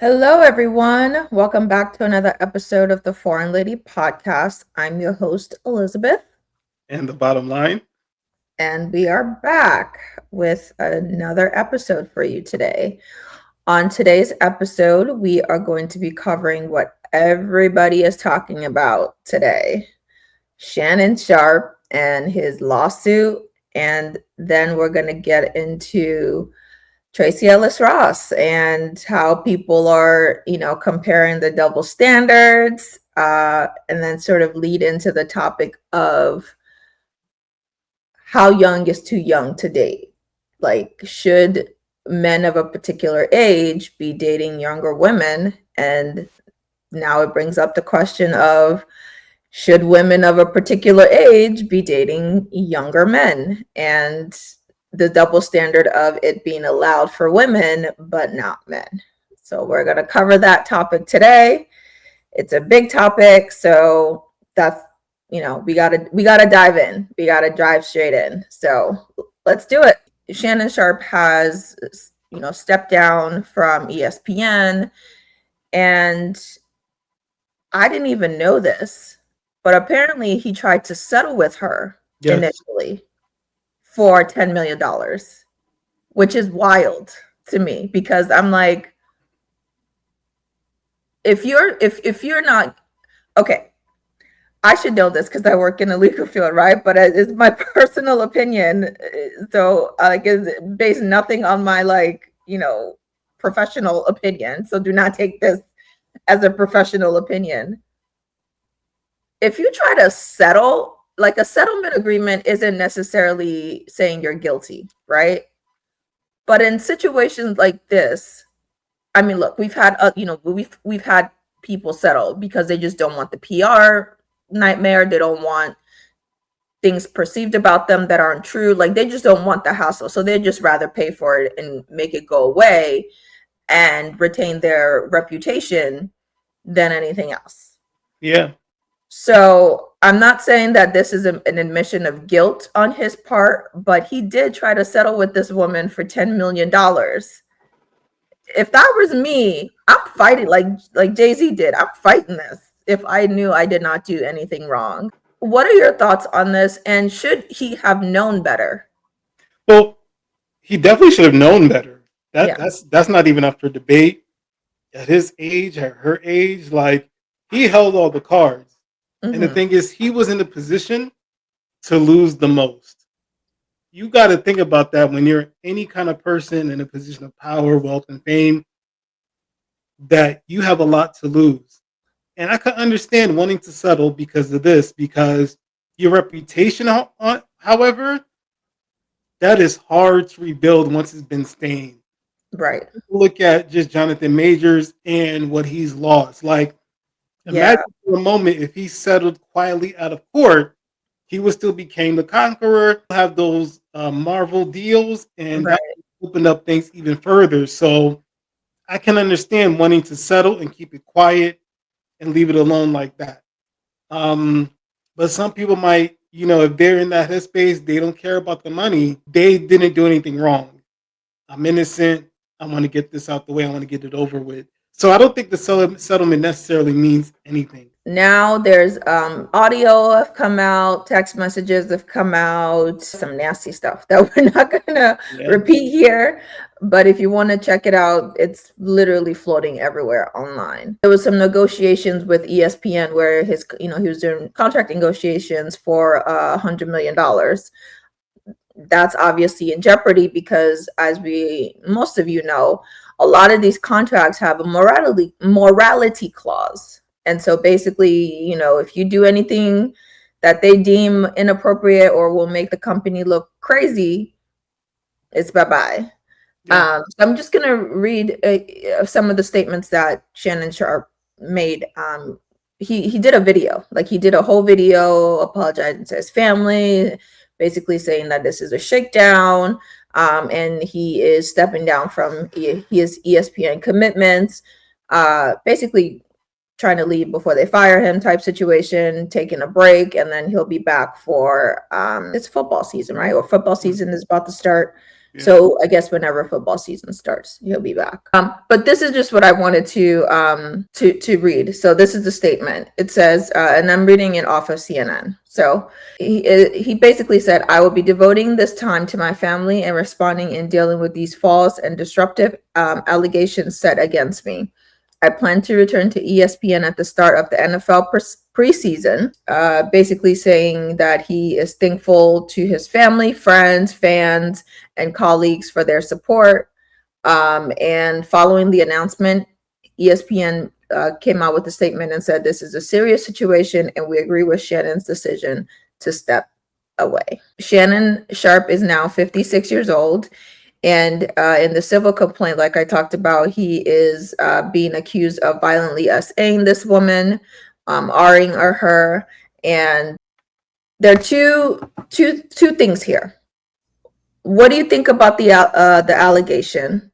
Hello, everyone. Welcome back to another episode of the Foreign Lady Podcast. I'm your host, Elizabeth, And the bottom line, and we are back with another episode for you today. On today's episode, we are going to be covering what everybody is talking about today: Shannon Sharp and his lawsuit. And then we're going to get into Tracy Ellis Ross and how people are, comparing the double standards, and then sort of lead into the topic of how young is too young to date. Like, should men of a particular age be dating younger women? And now it brings up the question of, should women of a particular age be dating younger men? And the double standard of it being allowed for women but not men. So we're going to cover that topic today. It's a big topic, so that's, we got to dive in. We got to dive straight in. So let's do it. Shannon Sharp has stepped down from ESPN, and I didn't even know this, but apparently he tried to settle with her yes. initially for $10 million, which is wild to me because I'm like, if you're not okay, I should know this because I work in the legal field, right? But it's my personal opinion, so like is based nothing on my professional opinion. So do not take this as a professional opinion. If you try to settle, like a settlement agreement isn't necessarily saying you're guilty, right? But in situations like this, I mean, look, we've had, we've had people settle because they just don't want the PR nightmare. They don't want things perceived about them that aren't true. Like they just don't want the hassle. So they'd just rather pay for it and make it go away and retain their reputation than anything else. Yeah. So I'm not saying that this is an admission of guilt on his part, but he did try to settle with this woman for $10 million. If that was me, I'm fighting like Jay-Z did. I'm fighting this if I knew I did not do anything wrong. What are your thoughts on this? And should he have known better? Well, he definitely should have known better. That Yeah. that's not even up for debate. At his age, at her age, like he held all the cards. And the Hmm. thing is, he was in a position to lose the most. You got to think about that when you're any kind of person in a position of power, wealth, and fame, that you have a lot to lose. And I could understand wanting to settle because of this, because your reputation, however, that is hard to rebuild once it's been stained. Right. Look at just Jonathan Majors and what he's lost. Like, Yeah. imagine for a moment if he settled quietly out of court, he would still became the conqueror, have those Marvel deals, and that Right. would open up things even further. So I can understand wanting to settle and keep it quiet and leave it alone like that. Um, but some people might, if they're in that headspace, they don't care about the money. They didn't do anything wrong. I'm innocent. I want to get this out the way. I want to get it over with. So I don't think the settlement necessarily means anything. Now there's audio have come out, text messages have come out, some nasty stuff that we're not gonna Yeah. repeat here. But if you want to check it out, it's literally floating everywhere online. There was some negotiations with ESPN where he was doing contract negotiations for $100 million. That's obviously in jeopardy because, as most of you know, a lot of these contracts have a morality clause. And so basically, if you do anything that they deem inappropriate or will make the company look crazy, it's bye-bye. Yeah. So I'm just gonna read some of the statements that Shannon Sharp made. He did a video, like he did a whole video apologizing to his family, basically saying that this is a shakedown, and he is stepping down from his ESPN commitments, basically trying to leave before they fire him type situation, taking a break, and then he'll be back for it's football season, right? Or football season is about to start. Yeah. So I guess whenever football season starts, he'll be back. But this is just what I wanted to read. So this is the statement. It says, and I'm reading it off of CNN. So he basically said, "I will be devoting this time to my family and responding and dealing with these false and disruptive allegations set against me. I plan to return to ESPN at the start of the NFL preseason," basically saying that he is thankful to his family, friends, fans, and colleagues for their support. And following the announcement, ESPN came out with a statement and said, "This is a serious situation, and we agree with Shannon's decision to step away." Shannon Sharp is now 56 years old. And in the civil complaint, like I talked about, he is being accused of violently SAing this woman, Ring her. And there are two things here. What do you think about the allegation?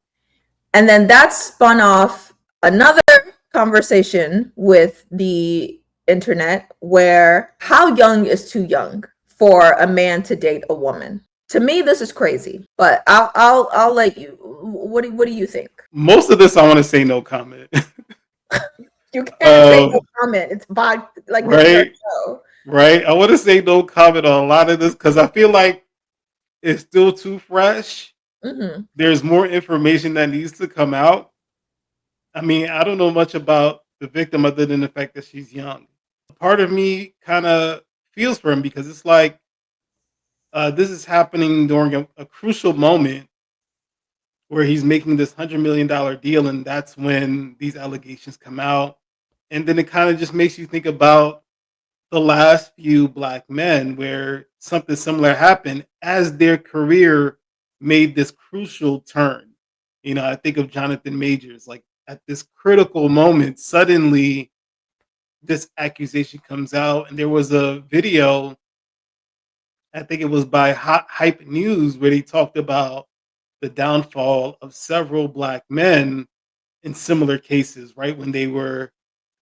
And then that spun off another conversation with the internet, where how young is too young for a man to date a woman? To me, this is crazy. But I'll let you. What do you think? Most of this, I want to say no comment. You can't say no um, comment. It's bad. Like, this is our right, show. right. I want to say no comment on a lot of this because I feel like it's still too fresh. Mm-hmm. There's more information that needs to come out. I mean, I don't know much about the victim other than the fact that she's young. Part of me kind of feels for him because it's like this is happening during a crucial moment where he's making this $100 million deal, and that's when these allegations come out. And then it kind of just makes you think about the last few black men where something similar happened as their career made this crucial turn. You know, I think of Jonathan Majors, like at this critical moment, suddenly this accusation comes out. And there was a video, I think it was by Hot Hype News, where they talked about the downfall of several black men in similar cases, right? When they were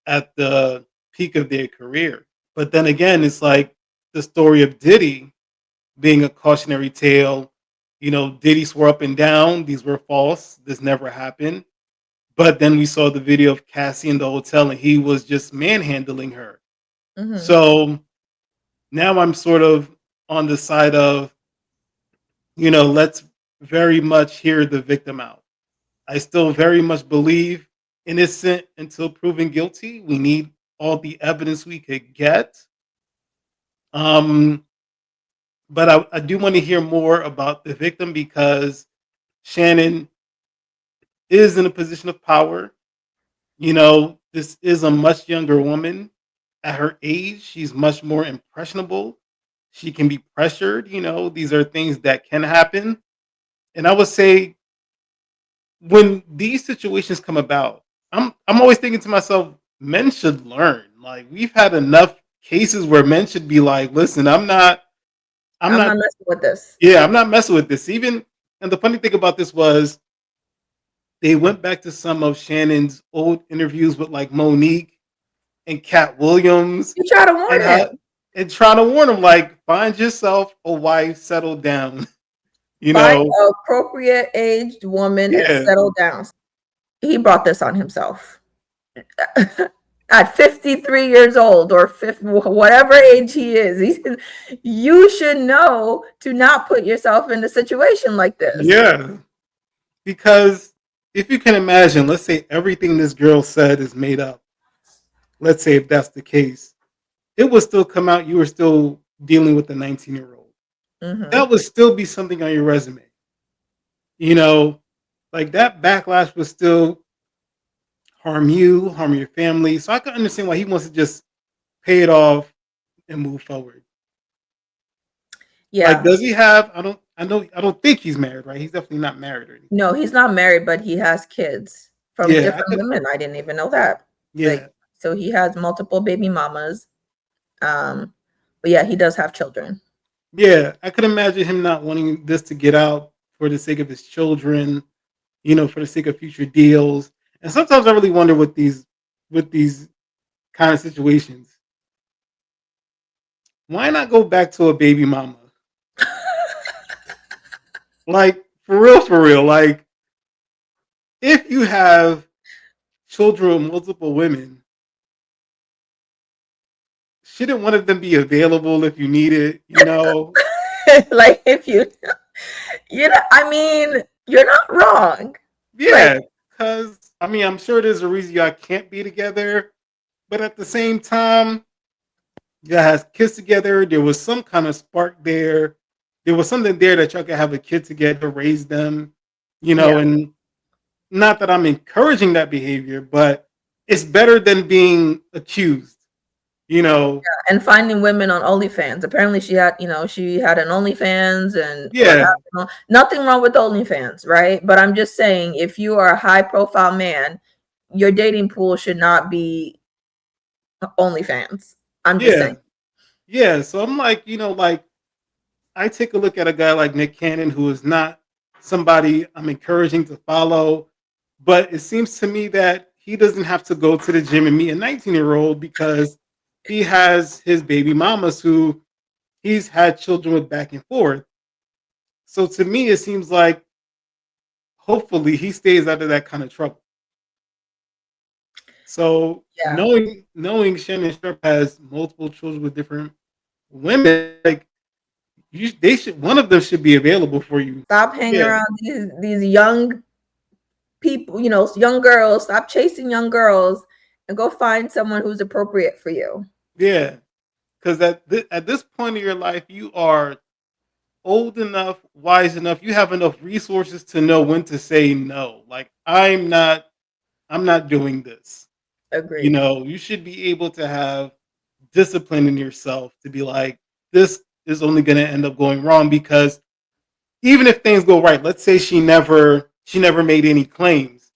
at the peak of their career. But then again, it's like the story of Diddy being a cautionary tale. You know, Diddy swore up and down these were false. This never happened. But then we saw the video of Cassie in the hotel and he was just manhandling her. Mm-hmm. So now I'm sort of on the side of, let's very much hear the victim out. I still very much believe innocent until proven guilty. We need all the evidence we could get. Um, but I do want to hear more about the victim because Shannon is in a position of power. You know, this is a much younger woman. At her age, she's much more impressionable. She can be pressured. You know, these are things that can happen. And I would say when these situations come about, I'm always thinking to myself, men should learn. Like we've had enough cases where men should be like, listen, I'm I'm not not messing with this. yeah, I'm not messing with this. Even and the funny thing about this was they went back to some of Shannon's old interviews with like Monique and Cat Williams You try to warn and him. how and trying to warn him like find yourself a wife, settle down. You Find know, an appropriate aged woman and yeah, settle down. He brought this on himself. At 53 years old or 50, whatever age he is, you should know to not put yourself in a situation like this. yeah. Because if you can imagine, let's say everything this girl said is made up. Let's say if that's the case, it would still come out you were still dealing with a 19-year-old. Mm-hmm. That would still be something on your resume. You know, like that backlash would still harm you, harm your family. So I can understand why he wants to just pay it off and move forward. Like, Yeah. does he have? I don't think he's married, right? He's definitely not married or anything. No, he's not married, but he has kids from Yeah, I different could. women. I didn't even know that. Like, Yeah, so he has multiple baby mamas. Um, but yeah, he does have children. yeah, I could imagine him not wanting this to get out for the sake of his children. For the sake of future deals. And sometimes I really wonder with these kind of situations. Why not go back to a baby mama? Like For real, for real. Like, if you have children with multiple women, shouldn't one of them be available if you need it? You know? Like if you know, I mean, you're not wrong. Like, Yeah. Because, I mean, I'm sure there's a reason y'all can't be together. But at the same time, you guys kissed together. There was some kind of spark there. There was something there that y'all could have a kid together, raise them, yeah. and not that I'm encouraging that behavior, but it's better than being accused, you know. And finding women on OnlyFans. Apparently, she had an OnlyFans and what Yeah, happened. Nothing wrong with OnlyFans, right? But I'm just saying, if you are a high profile man, your dating pool should not be OnlyFans. I'm just saying. yeah, yeah. So I'm like, like I take a look at a guy like Nick Cannon, who is not somebody I'm encouraging to follow, but it seems to me that he doesn't have to go to the gym and meet a 19-year-old because he has his baby mamas who he's had children with back and forth. So to me, it seems like hopefully he stays out of that kind of trouble. So Yeah. knowing Shannon Sharp has multiple children with different women, like they should one of them should be available for you. Stop hanging Yeah, around these young people, young girls. Stop chasing young girls and go find someone who's appropriate for you. yeah. Because at this point in your life, you are old enough, wise enough, you have enough resources to know when to say no. Like I'm not doing this. Agreed. You should be able to have discipline in yourself to be like, this is only going to end up going wrong because even if things go right, let's say she never made any claims,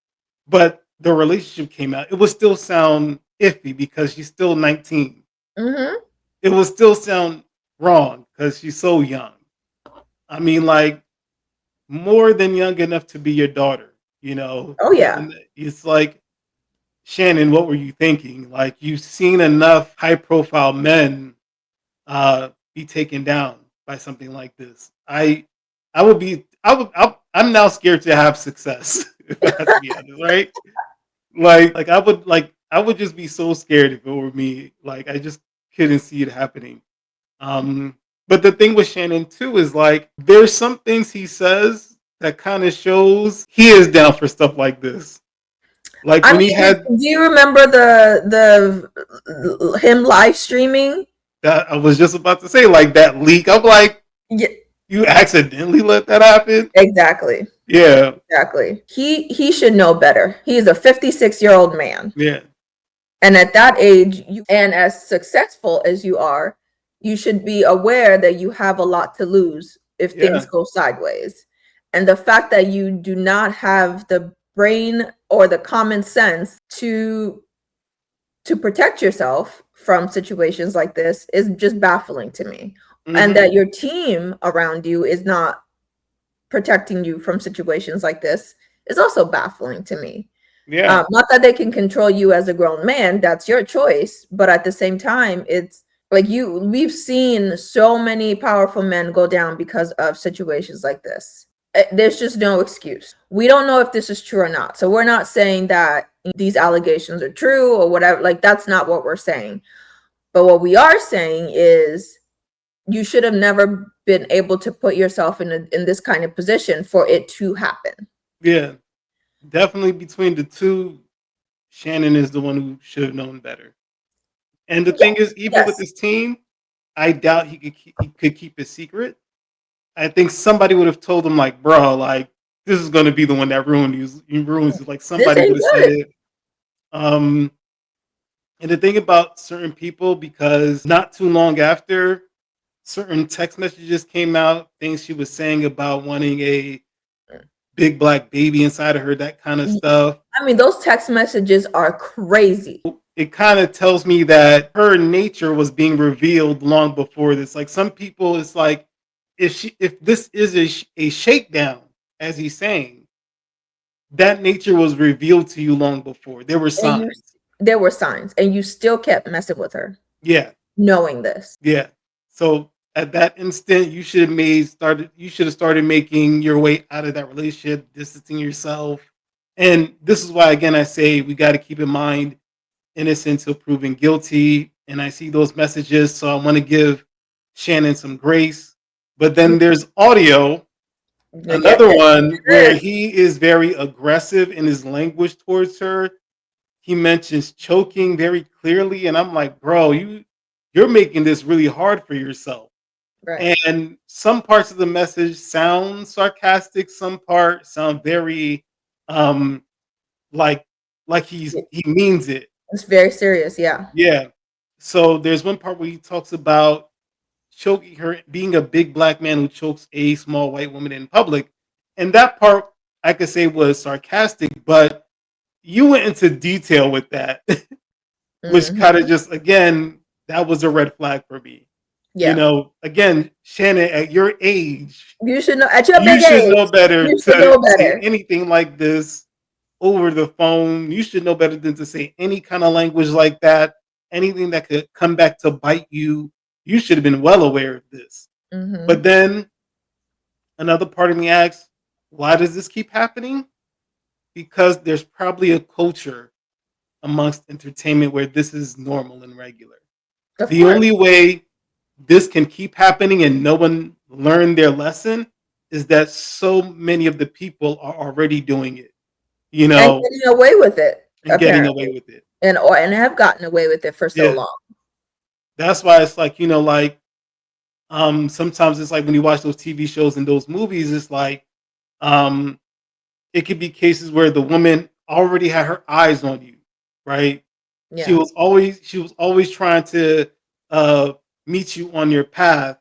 but the relationship came out, it would still sound iffy because she's still 19. Mm-hmm. It would still sound wrong because she's so young. I mean, like more than young enough to be your daughter, Oh yeah. and it's like, Shannon, what were you thinking? Like, you've seen enough high profile men be taken down by something like this. I would be I'm now scared to have success if I have to be honest, right? Like I would just be so scared if it were me. Like I just couldn't see it happening. Um but the thing with Shannon too is like there's some things he says that kind of shows he is down for stuff like this. Like I when he mean, had do you remember the him live streaming? that, I was just about to say like that leak. I'm like, Yeah, you accidentally let that happen? exactly. Yeah, Exactly. He should know better. He is a 56-year-old man. yeah, And at that age, and as successful as you are, you should be aware that you have a lot to lose if things yeah, go sideways. And the fact that you do not have the brain or the common sense to protect yourself from situations like this is just baffling to me. And hmm, that your team around you is not protecting you from situations like this is also baffling to me. yeah, Not that they can control you as a grown man, that's your choice. But at the same time, it's like we've seen so many powerful men go down because of situations like this. There's just no excuse. We don't know if this is true or not. So we're not saying that these allegations are true or whatever. Like, that's not what we're saying. But what we are saying is you should have never been able to put yourself in this kind of position for it to happen. yeah. Definitely between the two, Shannon is the one who should have known better. And the Yeah, thing is, even with yes, his team, I doubt he could keep his secret. I think somebody would have told him, like, bro, like this is going to be the one that ruins you. Like this somebody would ain't have said good. it. Um, and the thing about certain people, because not too long after, certain text messages came out, things she was saying about wanting a big black baby inside of her, that kind of stuff. I mean, those text messages are crazy. It kind of tells me that her nature was being revealed long before this. Like some people, it's like if this is a shakedown, as he's saying, that nature was revealed to you long before. There were And signs. there were signs, and you still kept messing with her, Yeah, knowing this. yeah. So at that instant, you should have started making your way out of that relationship, distancing yourself. And this is why again I say we got to keep in mind innocent till proven guilty. And I see those messages, so I want to give Shannon some grace. But then there's audio, Yeah, another one there where is. he is very aggressive in his language towards her. He mentions choking very clearly, and I'm like, bro, you're making this really hard for yourself. Right. And some parts of the message sound sarcastic, some parts sound very um like he means it. It's very serious. Yeah. Yeah. So there's one part where he talks about choking her, being a big black man who chokes a small white woman in public. And that part I could say was sarcastic, but you went into detail with that, which kind of Hmm. just again, that was a red flag for me. You Yeah. know, again, Shannon, at your age, You should know at your you big should age. know better You should know to say better. anything like this over the phone. You should know better than to say any kind of language like that. Anything that could come back to bite you. You should have been well aware of this. But Hmm. then another part of me asks, why does this keep happening? Because there's probably a culture amongst entertainment where this is normal and regular. Of The course. only way this can keep happening and no one learned their lesson is that so many of the people are already doing it, you And know, getting away with it, and getting away apparently. with it. And have gotten away with it for so Yeah. long. That's why it's like, like sometimes it's like when you watch those TV shows and those movies, it's like um it could be cases where the woman already had her eyes on you, right? Yeah. She was always trying to uh meet you on your path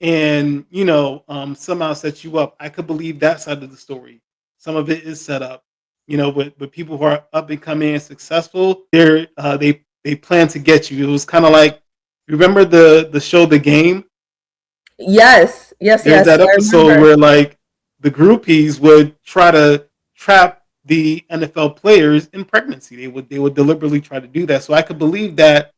and somehow set you up. I could believe that side of the story. Some of it is set up, but people who are up and coming and successful, they plan to get you. It was kind of like, remember the show The Game. Yes. Yes, There's yes. that I episode remember. where like the groupies would try to trap the NFL players in pregnancy. They would deliberately try to do that. So I could believe that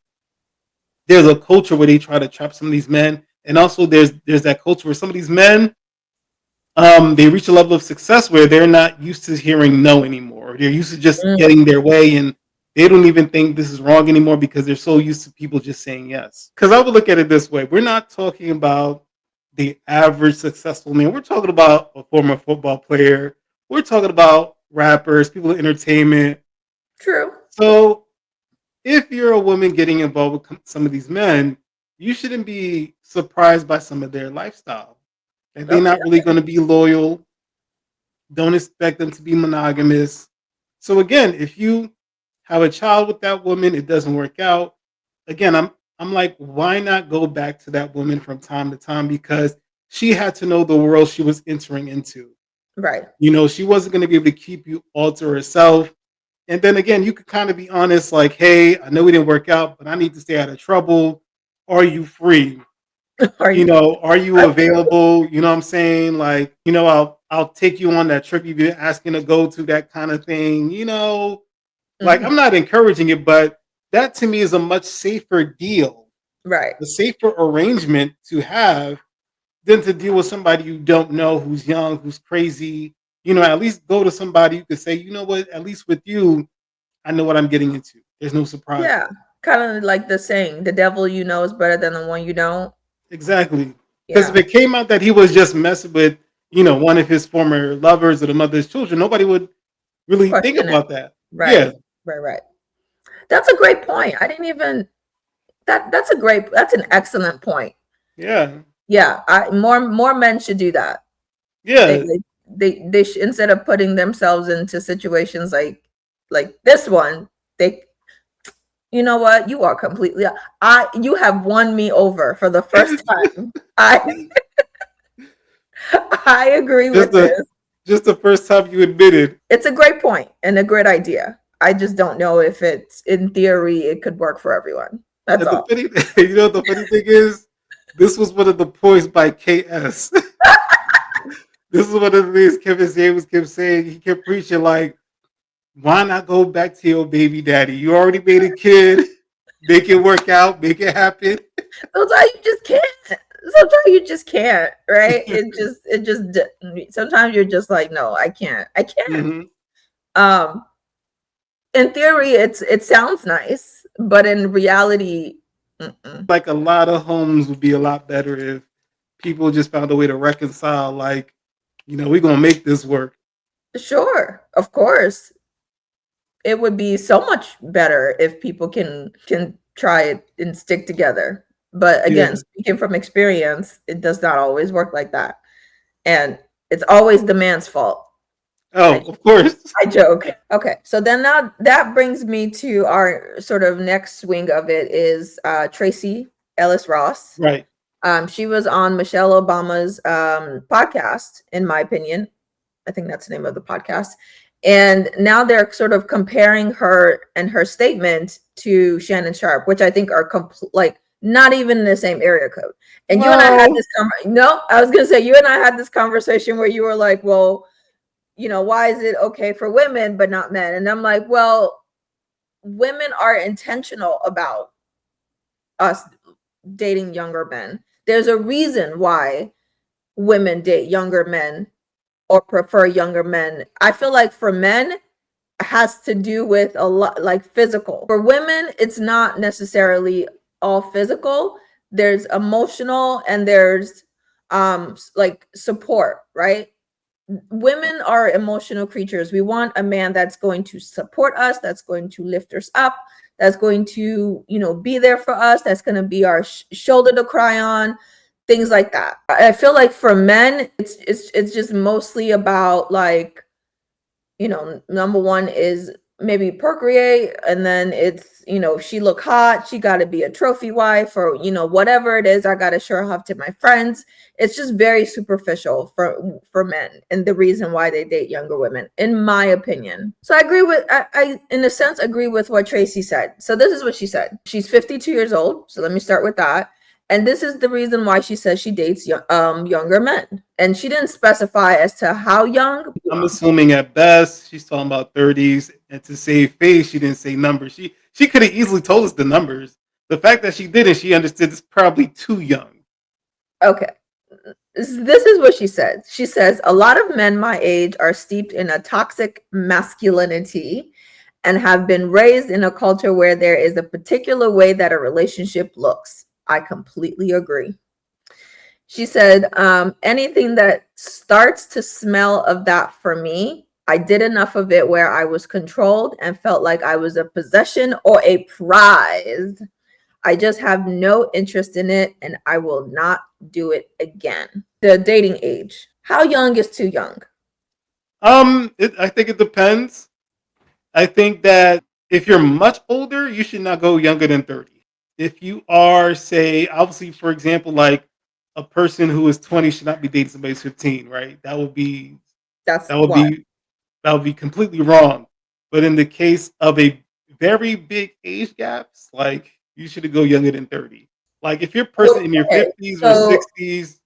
there's a culture where they try to trap some of these men, and also there's that culture where some of these men they reach a level of success where they're not used to hearing no anymore. They're used to just Mm, getting their way, and they don't even think this is wrong anymore because they're so used to people just saying yes. Because I would look at it this way: we're not talking about the average successful man. We're talking about a former football player. We're talking about rappers, people in entertainment. true. So if you're a woman getting involved with some of these men, you shouldn't be surprised by some of their lifestyle. Like they're Okay. not really going to be loyal. Don't expect them to be monogamous. So again, if you have a child with that woman, it doesn't work out. Again, I'm like, why not go back to that woman from time to time? Because she had to know the world she was entering into. Right. She wasn't going to be able to keep you all to herself. And then again, you could kind of be honest, like, hey, I know we didn't work out, but I need to stay out of trouble. Are you free? Are you Are you available? You know what I'm saying? Like, I'll take you on that trip you've been asking to go to, that kind of thing. Like mhm. I'm not encouraging it, but that to me is a much safer deal, Right. a safer arrangement to have than to deal with somebody you don't know, who's young, who's crazy. At least go to somebody you could say, you know what, at least with you, I know what I'm getting into. There's no surprises. Yeah. Kind of like the saying, the devil you know is better than the one you don't. Exactly. Because if Yeah. it came out that he was just messing with, one of his former lovers or the mother's children, nobody would really think Question it. about that. Right. Yeah. Right. Right. That's a great point. I didn't even that's an excellent point. Yeah. Yeah. More men should do that. They Yeah. instead of putting themselves into situations like this one, they you know what? You are completely I you have won me over for the first time. I I agree just with the this. just the first time you admitted. It's a great point and a great idea. I just don't know if it's in theory it could work for everyone. That's And the all. funny the funny thing is, this was one of the points by KS. This is one of the things Kevin Samuels kept saying. He kept preaching like, why not go back to your baby daddy? You already made a kid. Make it work out, make it happen. Those are you just can't. sometimes you just can't, right? Sometimes you're just like, no, I can't. Hmm. Um, in theory, it sounds nice, but in reality, mm-mm. Like a lot of homes would be a lot better if people just found a way to reconcile. Like, we're gonna make this work. Sure, of course, it would be so much better if people can try it and stick together. But again, Yeah. speaking from experience, it does not always work like that, and it's always the man's fault. I Oh, of course. I joke. Okay, so then now that brings me to our sort of next swing of it is Tracy Ellis Ross. Right. She was on Michelle Obama's podcast, in my opinion. I think that's the name of the podcast. And now they're sort of comparing her and her statement to Shannon Sharp, which I think are like not even in the same area code. And you and I had Well, this no, I was gonna say you and I had this conversation where you were like, well, why is it okay for women but not men? And I'm like, well, women are intentional about us dating younger men. There's a reason why women date younger men or prefer younger men. I feel like for men, it has to do with a lot like physical. For women, it's not necessarily all physical. There's emotional and there's like support, right? Women are emotional creatures. We want a man that's going to support us, that's going to lift us up, that's going to, be there for us, that's going to be our shoulder to cry on, things like that. I feel like for men, it's just mostly about like, number one is maybe procreate, and then it's, she look hot, she got to be a trophy wife, or whatever it is, I got to show her off to my friends. It's just very superficial for men, and the reason why they date younger women, in my opinion. So I agree with I in a sense agree with what Tracy said. So this is what she said. She's 52 years old, so let me start with that. And this is the reason why she says she dates younger men. And she didn't specify as to how young. I'm assuming at best she's talking about 30s, and to save face, she didn't say numbers. She could have easily told us the numbers. The fact that she didn't, she understood it's probably too young. Okay. This is what she said. She says, a lot of men my age are steeped in a toxic masculinity and have been raised in a culture where there is a particular way that a relationship looks. I completely agree. She said, anything that starts to smell of that for me, I did enough of it where I was controlled and felt like I was a possession or a prize. I just have no interest in it and I will not do it again. The dating age. How young is too young? I think it depends. I think that if you're much older, you should not go younger than 30. If you are, say, obviously, for example, like a person who is 20 should not be dating somebody who's 15, right? That's That would why. be that would be completely wrong. But in the case of a very big age gaps, like you should go younger than 30. Like if you're a person in your Okay. 50s or So 60s,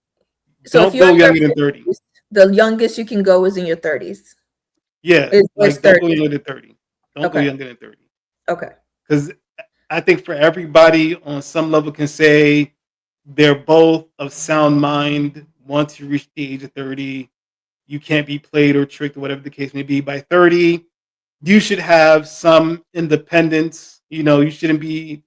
if don't you're go in your younger than 30. 50s, the youngest you can go is in your 30s. Yeah, Is like don't go 30. younger than 30. Don't go Okay. younger than 30. Okay. Because I think for everybody on some level can say they're both of sound mind once you reach the age of 30. You can't be played or tricked or whatever the case may be. By 30, you should have some independence. You shouldn't be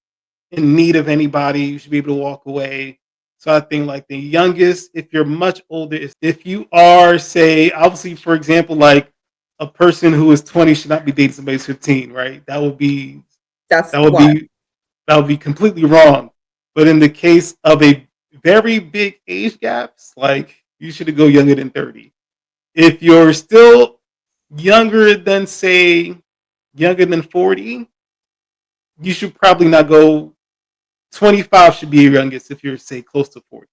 in need of anybody. You should be able to walk away. So I think like the youngest, if you're much older, if you are, say, obviously, for example, like a person who is 20 should not be dating somebody who's 15, right? That's That would why. be that would be completely wrong. But in the case of a very big age gaps, like you should go younger than 30. If you're still younger than say younger than 40, you should probably not go. 25 should be your youngest if you're say close to 40.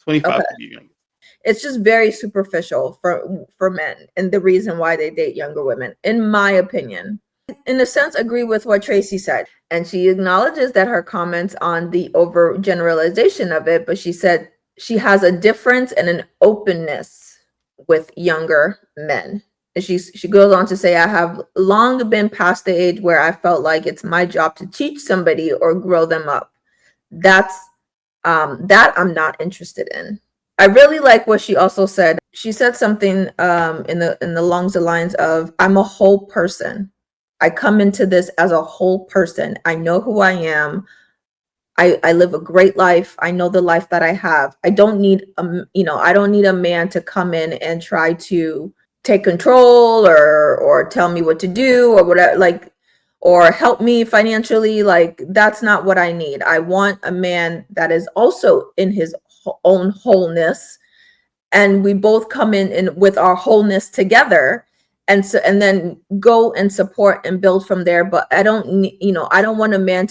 Okay. 25 should be your youngest. It's just very superficial for men and the reason why they date younger women, in my opinion. In a sense, agree with what Tracy said. And she acknowledges that her comments on the overgeneralization of it, but she said she has a difference and an openness with younger men. And she goes on to say, I have long been past the age where I felt like it's my job to teach somebody or grow them up. That's That I'm not interested in. I really like what she also said. She said something in the along the lines of, I'm a whole person. I come into this as a whole person. I know who I am. I live a great life. I know the life that I have. I don't need I don't need a man to come in and try to take control or tell me what to do or whatever, like, or help me financially. Like, that's not what I need. I want a man that is also in his own wholeness, and we both come in with our wholeness together, and then go and support and build from there. But I don't I don't want a man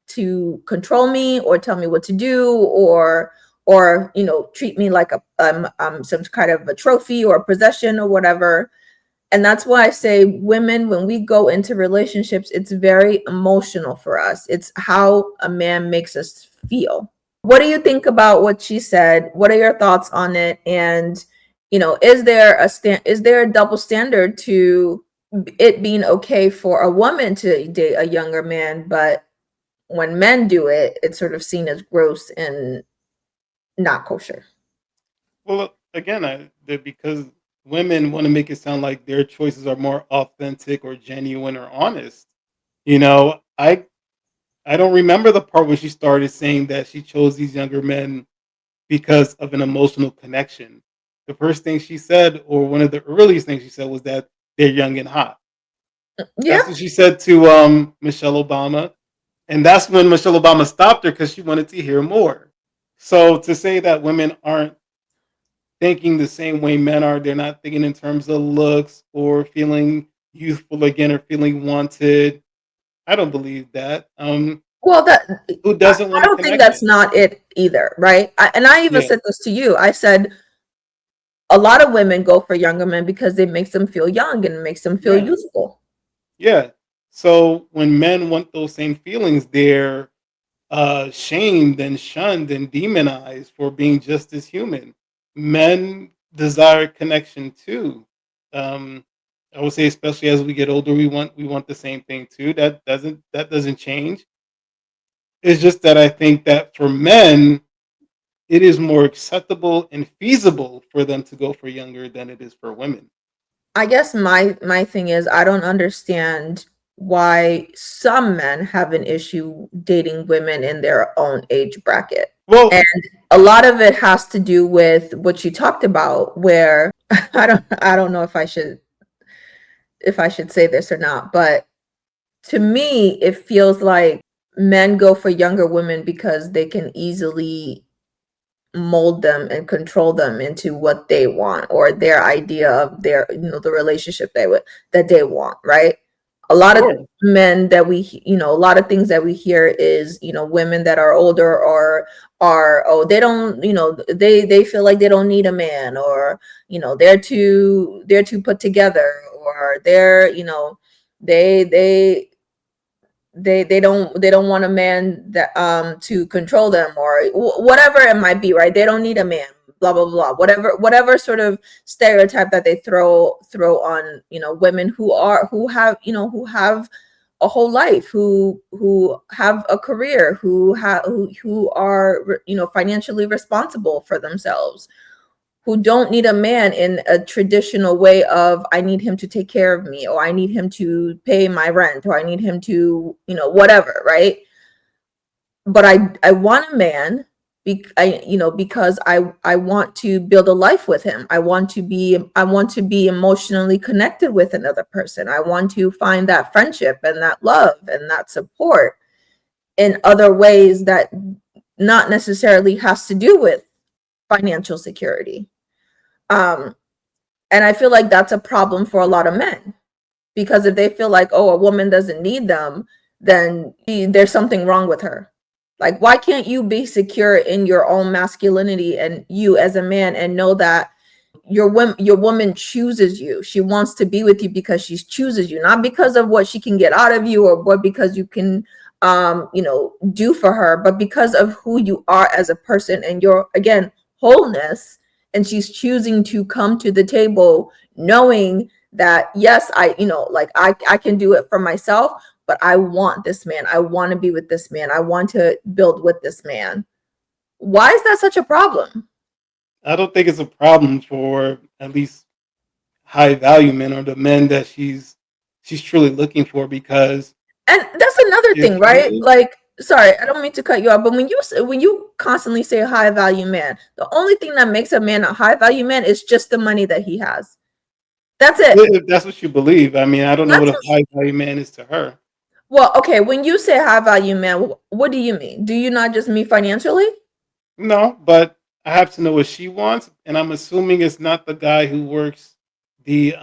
to control me or tell me what to do, or treat me like some kind of a trophy or a possession or whatever. And that's why I say, women, when we go into relationships, it's very emotional for us. It's how a man makes us feel. What do you think about what she said? What are your thoughts on it? And is there a double standard to it being okay for a woman to date a younger man, but when men do it, it's sort of seen as gross and not kosher? Well, again, because women want to make it sound like their choices are more authentic or genuine or honest. You know, I don't remember the part where she started saying that she chose these younger men because of an emotional connection. The first thing she said, or one of the earliest things she said, was that they're young and hot. Yeah. That's what she said to Michelle Obama, and that's when Michelle Obama stopped her because she wanted to hear more. So to say that women aren't thinking the same way men are, they're not thinking in terms of looks or feeling youthful again or feeling wanted. I don't believe that. Well, Who I doesn't want a don't think that's connection? not it either, right? And I even Yeah, said this to you. I said a lot of women go for younger men because it makes them feel young and it makes them feel yeah, youthful. yeah. So when men want those same feelings, they're shamed and shunned and demonized for being just as human. Men desire connection too. Um, I would say, especially as we get older, we want the same thing too. That doesn't change. It's just that I think that for men, it is more acceptable and feasible for them to go for younger than it is for women. I guess my thing is, I don't understand why some men have an issue dating women in their own age bracket. Well, And a lot of it has to do with what you talked about, where I don't know if I should say this or not, but to me it feels like men go for younger women because they can easily mold them and control them into what they want, or their idea of their the relationship that they want, right? A lot of sure. men that a lot of things that we hear is, women that are older or are, oh, they don't, they feel like they don't need a man, or they're too put together, or they they they don't want a man that to control them, or whatever it might be, right? They don't need a man, blah blah blah, whatever sort of stereotype that they throw on women who have a whole life, who have a career, who are financially responsible for themselves, who don't need a man in a traditional way of, I need him to take care of me, or I need him to pay my rent, or I need him to whatever, right? But I want a man, because I want to build a life with him. I want to be emotionally connected with another person. I want to find that friendship and that love and that support in other ways that not necessarily has to do with financial security. um And I feel like that's a problem for a lot of men, because if they feel like, oh, a woman doesn't need them, then there's something wrong with her. Like, why can't you be secure in your own masculinity and you as a man, and know that your woman chooses you. She wants to be with you because she chooses you, not because of what she can get out of you, or what because you can do for her, but because of who you are as a person and your, again, wholeness. And she's choosing to come to the table knowing that, yes, like, I can do it for myself, but I want this man. I want to be with this man. I want to build with this man. Why is that such a problem? I don't think it's a problem for at least high value men or the men that she's truly looking for because And that's another if thing, right? you Like, sorry, I don't mean to cut you off, but when you constantly say high value man, the only thing that makes a man a high value man is just the money that he has. That's it. if that's what you believe, I mean, I don't know what That's a high value man is to her. well, okay. When you say high value man, what do you mean? Do you not just mean financially? No, but I have to know what she wants, and I'm assuming it's not the guy who works the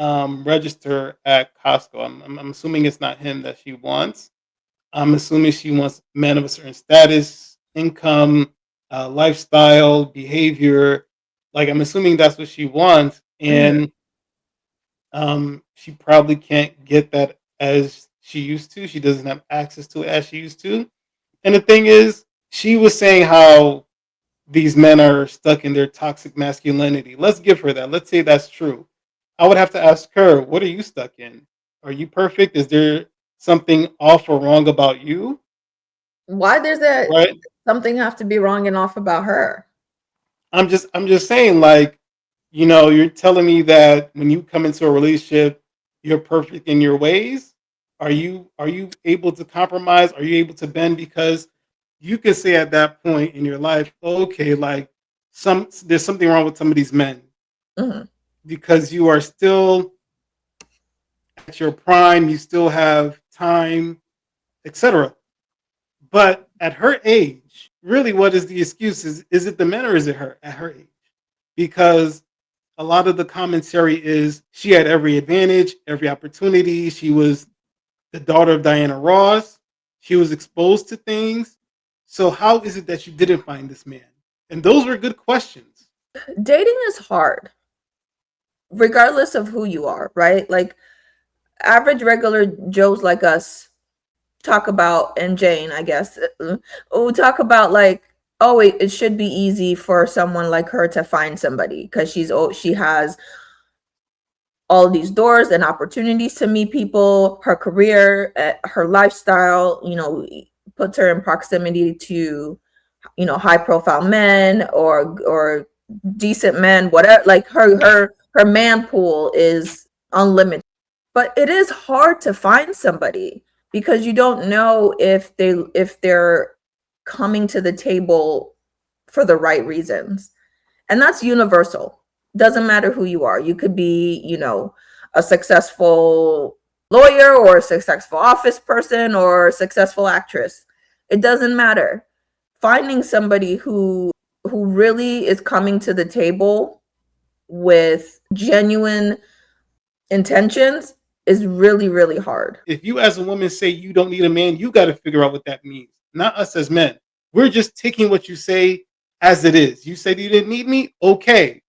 register at Costco. I'm assuming it's not him that she wants. I'm assuming she wants men of a certain status, income, lifestyle, behavior. Like I'm assuming that's what she wants, Mhm. and she probably can't get that as she used to. She doesn't have access to it as she used to. And the thing is, she was saying how these men are stuck in their toxic masculinity. Let's give her that. Let's say that's true. I would have to ask her, what are you stuck in? Are you perfect? Is there something off or wrong about you? Why does that Right? something have to be wrong and off about her? I'm just saying, like, you're telling me that when you come into a relationship, you're perfect in your ways. Are you able to compromise? Are you able to bend? Because you could say at that point in your life, okay, like there's something wrong with some of these men Mhm. because you are still at your prime, you still have time, etc. But at her age, really, what is the excuse? Is it the men or is it her at her age? Because a lot of the commentary is she had every advantage, every opportunity. She was the daughter of Diana Ross. She was exposed to things. So how is it that you didn't find this man? And those were good questions. Dating is hard, regardless of who you are, right? Like average regular Joes like us talk about, and Jane, I guess, we talk about like, oh, it should be easy for someone like her to find somebody because she has all these doors and opportunities to meet people, her career, her lifestyle, puts her in proximity to, high profile men or decent men, whatever. Like her man pool is unlimited. But it is hard to find somebody because you don't know if they're coming to the table for the right reasons. And that's universal. Doesn't matter who you are. You could be, a successful lawyer or a successful office person or a successful actress. It doesn't matter. Finding somebody who really is coming to the table with genuine intentions is really, really hard. If you as a woman say you don't need a man, you got to figure out what that means. Not us as men. We're just taking what you say as it is. You said you didn't need me. Okay.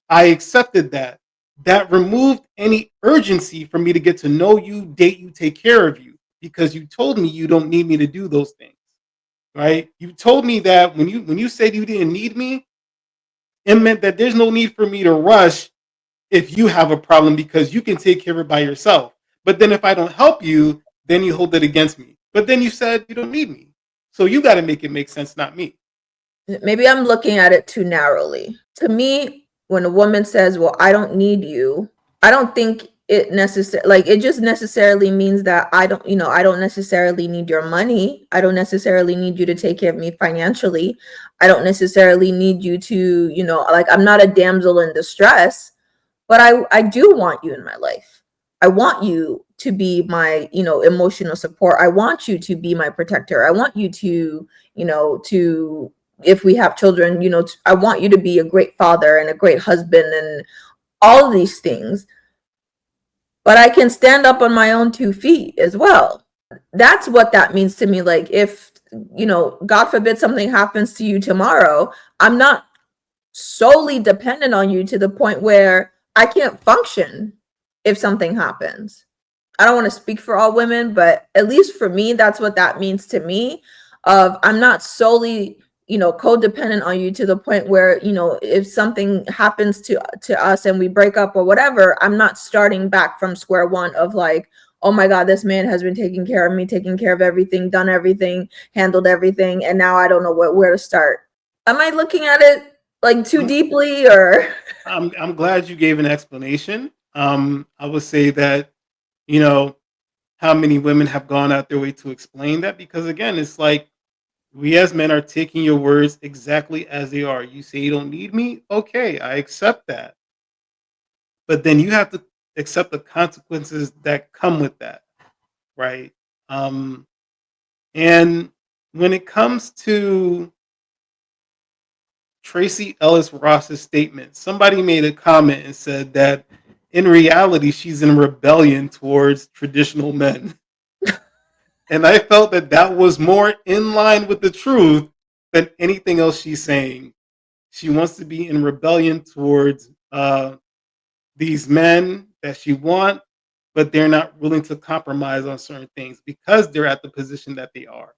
I accepted that. That removed any urgency for me to get to know you, date you, take care of you, because you told me you don't need me to do those things, right? You told me that when you said you didn't need me, it meant that there's no need for me to rush if you have a problem because you can take care of it by yourself. But then if I don't help you, then you hold it against me. But then you said you don't need me, so you got to make it make sense, not me. Maybe I'm looking at it too narrowly. To me, when a woman says, "Well, I don't need you," I don't think it just necessarily means that I don't necessarily need your money. I don't necessarily need you to take care of me financially. I don't necessarily need you to, like I'm not a damsel in distress, but I do want you in my life. I want you to be my, emotional support. I want you to be my protector. I want you to, to if we have children, I want you to be a great father and a great husband and all of these things. But I can stand up on my own 2 feet as well. That's what that means to me. Like if, God forbid something happens to you tomorrow, I'm not solely dependent on you to the point where I can't function if something happens. I don't want to speak for all women, but at least for me, that's what that means to me. Of I'm not solely, codependent on you to the point where, if something happens to us and we break up or whatever, I'm not starting back from square one of like, oh my God, this man has been taking care of me, taking care of everything, done everything, handled everything, and now I don't know where to start. Am I looking at it like too I'm deeply or I'm glad you gave an explanation. I would say that, you know, how many women have gone out their way to explain that, because again, it's like we as men are taking your words exactly as they are. You say you don't need me, okay, I accept that. But then you have to accept the consequences that come with that, right? Um, and when it comes to Tracy Ellis Ross's statement, somebody made a comment and said that in reality, she's in rebellion towards traditional men. And I felt that that was more in line with the truth than anything else she's saying. She wants to be in rebellion towards these men that she wants, but they're not willing to compromise on certain things because they're at the position that they are.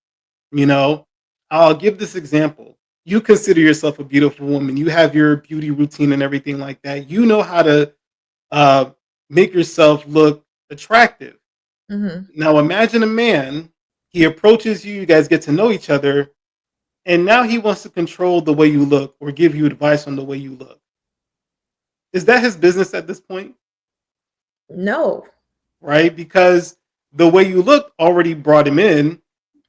You know, I'll give this example. You consider yourself a beautiful woman. You have your beauty routine and everything like that. You know how to uh, make yourself look attractive. Mhm. Now, imagine a man, he approaches you, you guys get to know each other, and now he wants to control the way you look or give you advice on the way you look. Is that his business at this point? No. Right? Because the way you look already brought him in.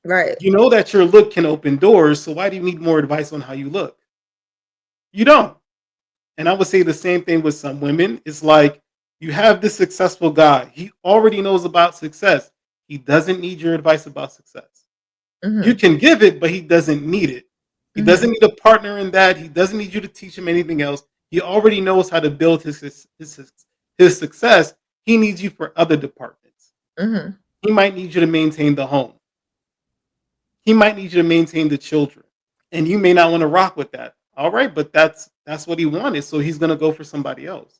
Right. You know that your look can open doors, so why do you need more advice on how you look? You don't. And I would say the same thing with some women. It's like you have this successful guy. He already knows about success. He doesn't need your advice about success. You Mhm. can give it, but he doesn't need it. He doesn't Mhm. need a partner in that. He doesn't need you to teach him anything else. He already knows how to build his success. He needs you for other departments. Mhm. He might need you to maintain the home. He might need you to maintain the children. And you may not want to rock with that. All right, but that's what he wanted. So he's gonna go for somebody else.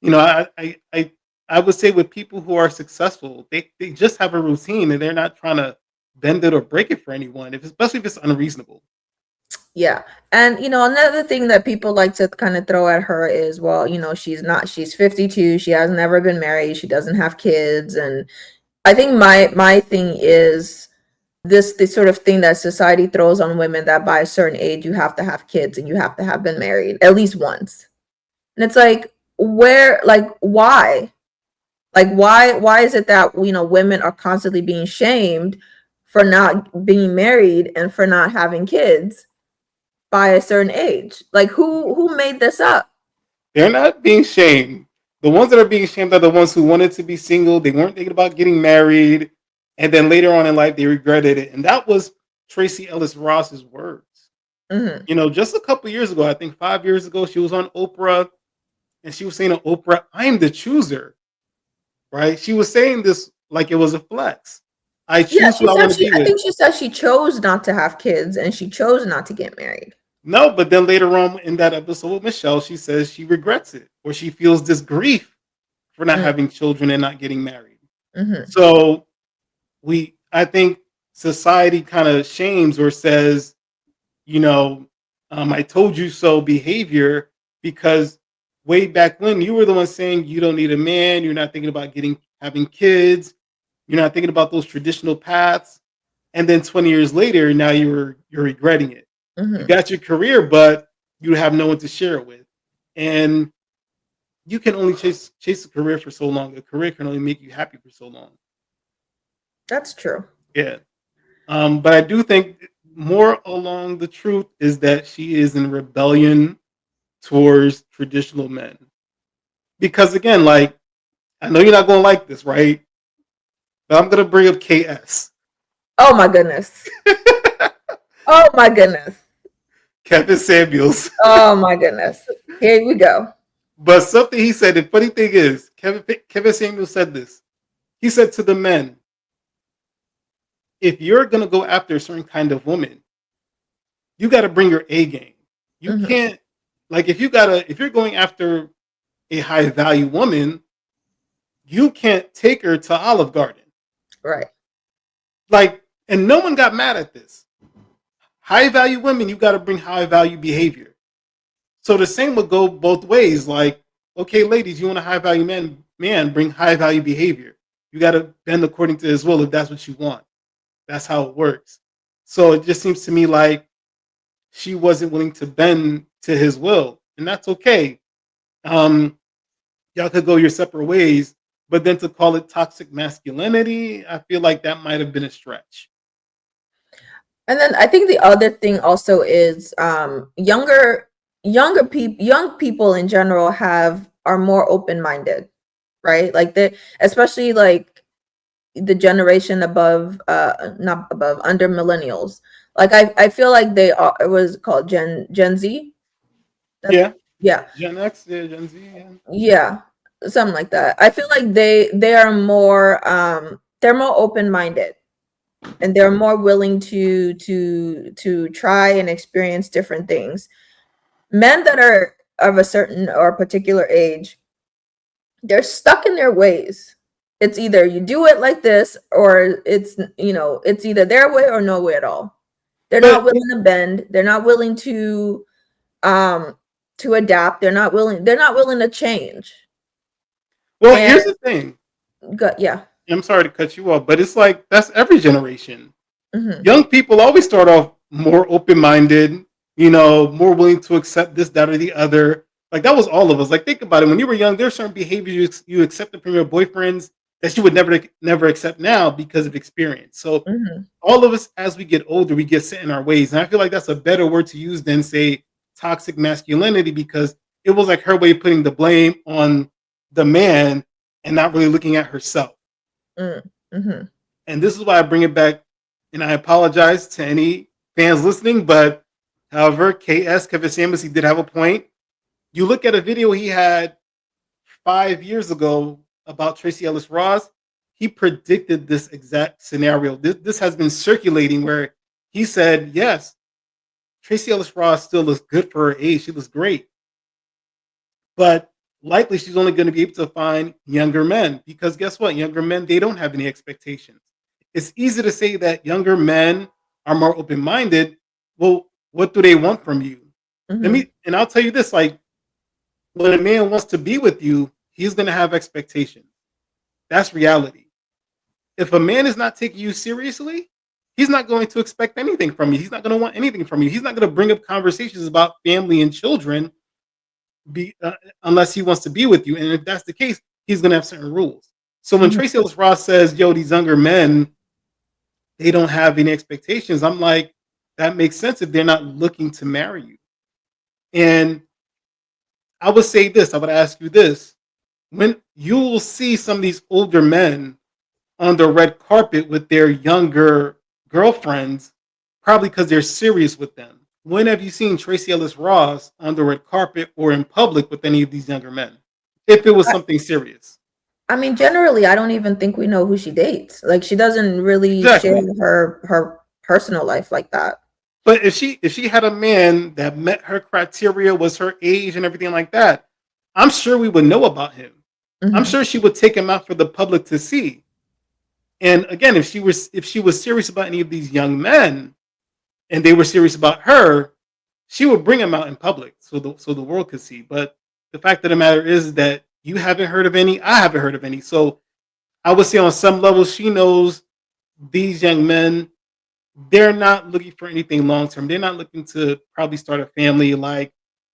You know, I would say with people who are successful, they just have a routine and they're not trying to bend it or break it for anyone, if especially if it's unreasonable. Yeah. And another thing that people like to kind of throw at her is, well, she's 52, she has never been married, she doesn't have kids. And I think my thing is this sort of thing that society throws on women, that by a certain age you have to have kids and you have to have been married at least once. And it's like, where, like, why? Like, why is it that women are constantly being shamed for not being married and for not having kids by a certain age? Like, who made this up? They're not being shamed. The ones that are being shamed are the ones who wanted to be single. They weren't thinking about getting married. And then later on in life, they regretted it. And that was Tracy Ellis Ross's words. Hmm. You know, just a couple years ago, I think 5 years ago, she was on Oprah and she was saying to Oprah, I'm the chooser, right? She was saying this like it was a flex. I Yeah, choose who I want to be I with. think she said she chose not to have kids and she chose not to get married. No, but then later on in that episode with Michelle, she says she regrets it or she feels this grief for not Mm. having children and not getting married. Hmm. So I think society kind of shames or says, you know, I told you so behavior, because way back when you were the one saying you don't need a man, you're not thinking about having kids, you're not thinking about those traditional paths, and then 20 years later, now you're regretting it. You Hmm. got your career, but you have no one to share it with, and you can only chase a career for so long. A career can only make you happy for so long. That's true. Yeah. But I do think more along the truth is that she is in rebellion towards traditional men. Because again, like, I know you're not gonna like this, right? But I'm gonna bring up KS. Oh my goodness. Oh my goodness. Kevin Samuels. Oh my goodness. Here we go. But something he said, the funny thing is, Kevin Samuels said this. He said to the men, if you're gonna go after a certain kind of woman, you gotta bring your A game. You Hmm. can't, like, if you're going after a high value woman, you can't take her to Olive Garden. Right. Like, and no one got mad at this. High value women, you got to bring high value behavior. So the same would go both ways. Like, okay, ladies, you want a high value man, bring high value behavior. You got to bend according to his will if that's what you want. That's how it works. So it just seems to me like she wasn't willing to bend to his will, and that's okay. Um, y'all could go your separate ways, but then to call it toxic masculinity, I feel like that might have been a stretch. And then I think the other thing also is young people in general have are more open-minded, right? Like they, especially like the generation above, not above, under millennials. Like I feel like they are, it was called Gen Z. That's, Yeah, yeah. Gen X, yeah, Gen Z, yeah. Yeah, something like that. I feel like they are more they're more open-minded, and they're more willing to try and experience different things. Men that are of a certain or particular age, they're stuck in their ways. It's either you do it like this, or it's, it's either their way or no way at all. They're not But willing to bend. They're not willing um to adapt. They're not willing to change. well, And here's the thing. yeah. I'm sorry to cut you off, but it's like that's every generation. Hmm. Young people always start off more open-minded, more willing to accept this, that, or the other. Like that was all of us. Like think about it. When you were young, there's certain behaviors you accepted from your boyfriends that you would never accept now because of experience. So Hmm. all of us, as we get older, we get set in our ways, and I feel like that's a better word to use than say toxic masculinity because it was like her way of putting the blame on the man and not really looking at herself. Mm-hmm. And this is why I bring it back. And I apologize to any fans listening, but however, Kevin Samuels, he did have a point. You look at a video he had 5 years ago about Tracy Ellis Ross, he predicted this exact scenario. This has been circulating where he said, yes, Tracy Ellis Ross still looks good for her age. She looks great. But likely she's only going to be able to find younger men because guess what? Younger men, they don't have any expectations. It's easy to say that younger men are more open minded. Well, what do they want from you? Hmm. And I'll tell you this like, when a man wants to be with you, he's going to have expectations. That's reality. If a man is not taking you seriously, he's not going to expect anything from you. He's not going to want anything from you. He's not going to bring up conversations about family and children be unless he wants to be with you. And if that's the case, he's gonna have certain rules. So when Hmm. Tracy Ellis Ross says, "Yo, these younger men, they don't have any expectations," I'm like, that makes sense if they're not looking to marry you. And I would say this, I would ask you this: when you will see some of these older men on the red carpet with their younger girlfriends, probably because they're serious with them. When have you seen Tracy Ellis Ross on the red carpet or in public with any of these younger men? If it was something serious. I mean, generally, I don't even think we know who she dates. Like, she doesn't really share Exactly. her personal life like that. But if she had a man that met her criteria, was her age and everything like that, I'm sure we would know about him. I'm Hmm. sure she would take him out for the public to see. And again, if she was serious about any of these young men and they were serious about her, she would bring him out in public so the world could see. But the fact of the matter is that you haven't heard of any, I haven't heard of any. So I would say on some level, she knows these young men, they're not looking for anything long term. They're not looking to probably start a family. Like